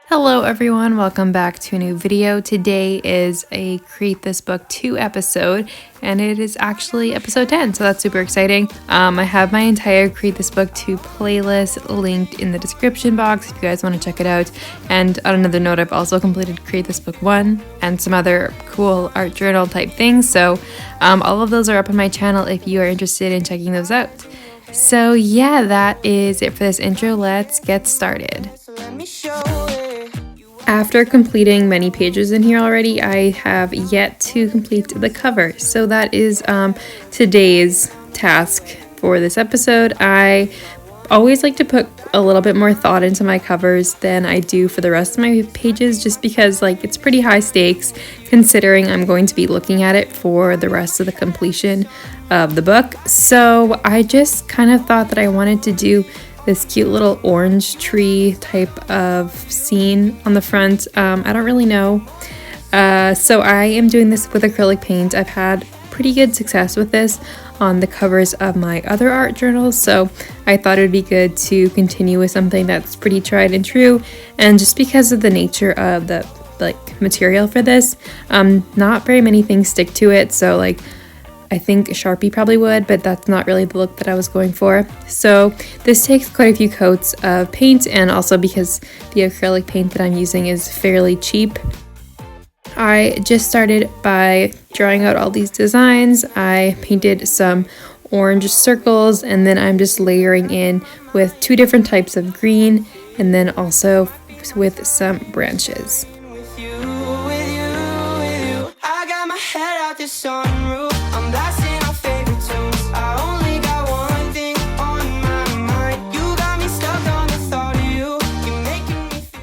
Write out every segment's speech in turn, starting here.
Hello everyone, welcome back to a new video. Today is a Create This Book 2 episode, and it is actually episode 10, so that's super exciting. I have my entire Create This Book 2 playlist linked in the description box if you guys want to check it out. And on another note, I've also completed Create This Book 1 and some other cool art journal type things, so all of those are up on my channel if you are interested in checking those out. So yeah, that is it for this intro. Let's get started. After completing many pages in here already, I have yet to complete the cover. So that is today's task for this episode. I always like to put a little bit more thought into my covers than I do for the rest of my pages, just because it's pretty high stakes considering I'm going to be looking at it for the rest of the completion of the book. So I just kind of thought that I wanted to do this cute little orange tree type of scene on the front. I don't really know. So I am doing this with acrylic paint. I've had pretty good success with this on the covers of my other art journals, so I thought it would be good to continue with something that's pretty tried and true. And just because of the nature of the material for this, not very many things stick to it, so I think Sharpie probably would, but that's not really the look that I was going for. So this takes quite a few coats of paint, and also because the acrylic paint that I'm using is fairly cheap. I just started by drawing out all these designs. I painted some orange circles, and then I'm just layering in with two different types of green, and then also with some branches.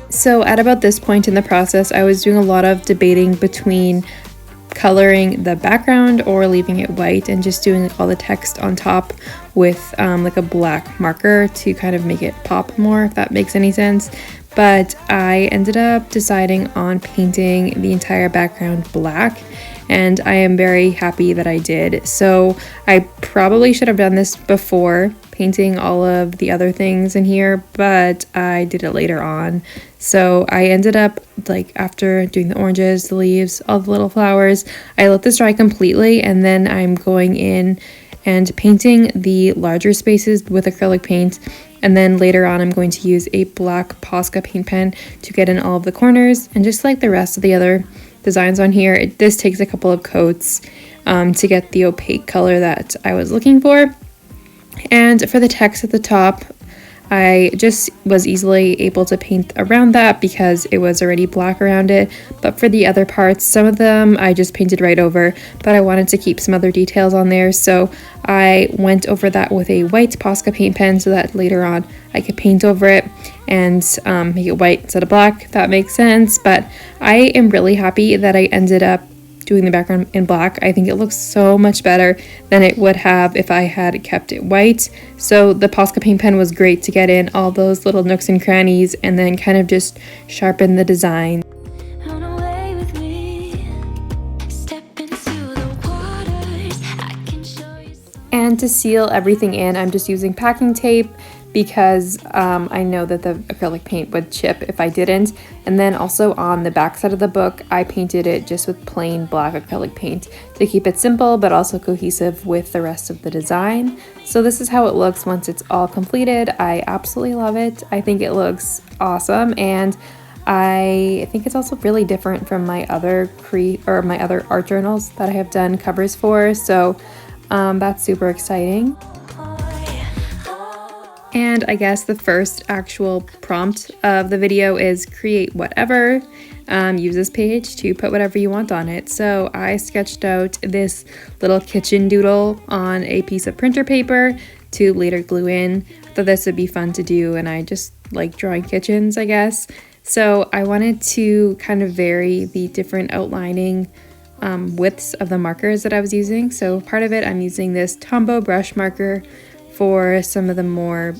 So at about this point in the process, I was doing a lot of debating between coloring the background or leaving it white and just doing all the text on top with a black marker to kind of make it pop more, if that makes any sense. But I ended up deciding on painting the entire background black, and I am very happy that I did. So I probably should have done this before painting all of the other things in here, but I did it later on. So I ended up, after doing the oranges, the leaves, all the little flowers, I let this dry completely, and then I'm going in and painting the larger spaces with acrylic paint. And then later on, I'm going to use a black Posca paint pen to get in all of the corners. And just like the rest of the other designs on here, this takes a couple of coats to get the opaque color that I was looking for. And for the text at the top, I just was easily able to paint around that because it was already black around it. But for the other parts, some of them I just painted right over, but I wanted to keep some other details on there. So I went over that with a white Posca paint pen so that later on I could paint over it and make it white instead of black, if that makes sense. But I am really happy that I ended up doing the background in black. I think it looks so much better than it would have if I had kept it white. So the Posca paint pen was great to get in all those little nooks and crannies and then kind of just sharpen the design. And to seal everything in, I'm just using packing tape because I know that the acrylic paint would chip if I didn't. And then also on the back side of the book, I painted it just with plain black acrylic paint to keep it simple but also cohesive with the rest of the design. So this is how it looks once it's all completed. I absolutely love it. I think it looks awesome, and I think it's also really different from my other art journals that I have done covers for. So that's super exciting. And I guess the first actual prompt of the video is create whatever. Use this page to put whatever you want on it. So I sketched out this little kitchen doodle on a piece of printer paper to later glue in. I thought this would be fun to do, and I just like drawing kitchens, I guess. So I wanted to kind of vary the different outlining widths of the markers that I was using. So part of it, I'm using this Tombow brush marker for some of the more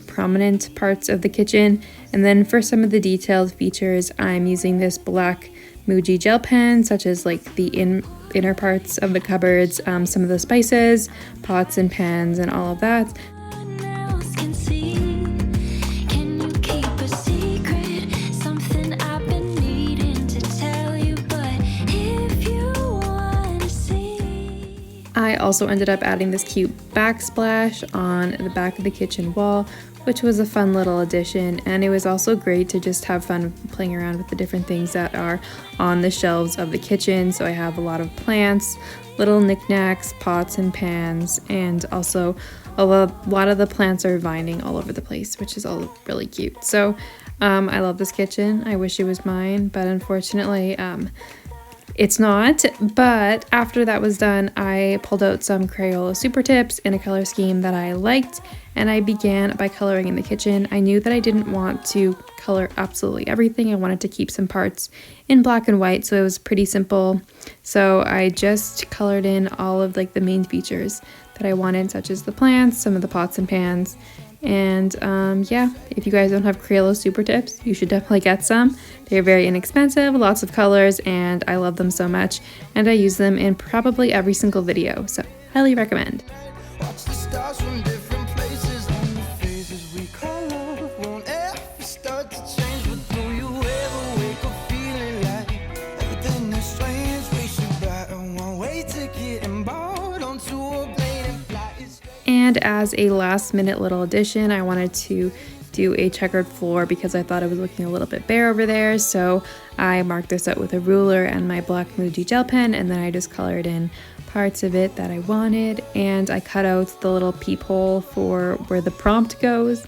prominent parts of the kitchen, and then for some of the detailed features I'm using this black Muji gel pen, such as the inner parts of the cupboards, some of the spices, pots and pans, and all of that. also ended up adding this cute backsplash on the back of the kitchen wall, which was a fun little addition, and it was also great to just have fun playing around with the different things that are on the shelves of the kitchen. So I have a lot of plants, little knickknacks, pots and pans, and also a lot of the plants are vining all over the place, which is all really cute. So I love this kitchen. I wish it was mine, but unfortunately it's not. But after that was done, I pulled out some Crayola Super Tips in a color scheme that I liked, and I began by coloring in the kitchen. I knew that I didn't want to color absolutely everything. I wanted to keep some parts in black and white, so it was pretty simple. So I just colored in all of like the main features that I wanted, such as the plants, some of the pots and pans. And yeah, if you guys don't have Crayola Super Tips, you should definitely get some. They're very inexpensive, lots of colors, and I love them so much, and I use them in probably every single video, so highly recommend. Watch the stars from different places, and the phases we call love won't ever start to change. But do you ever wake up feeling like everything is strange? We should buy a one-way ticket and board onto a plane and fly it straight. And as a last minute little addition, I wanted to do a checkered floor because I thought it was looking a little bit bare over there. So I marked this out with a ruler and my black Muji gel pen, and then I just colored in parts of it that I wanted, and I cut out the little peephole for where the prompt goes,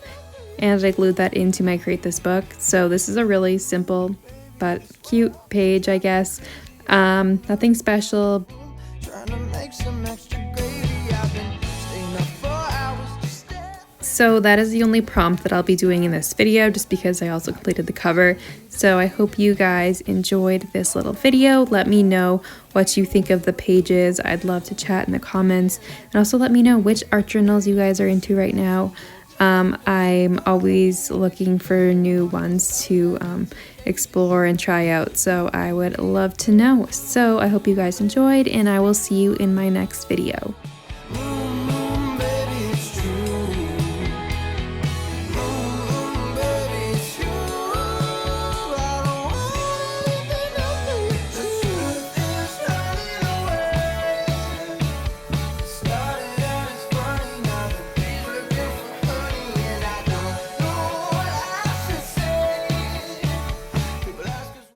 and I glued that into my Create This book. So this is a really simple but cute page, I guess. Nothing special. Trying to make some extra gravy. I've been staying up for hours just staring. So that is the only prompt that I'll be doing in this video, just because I also completed the cover. So I hope you guys enjoyed this little video. Let me know what you think of the pages. I'd love to chat in the comments, and also let me know which art journals you guys are into right now. I'm always looking for new ones to explore and try out, so I would love to know. So I hope you guys enjoyed, and I will see you in my next video.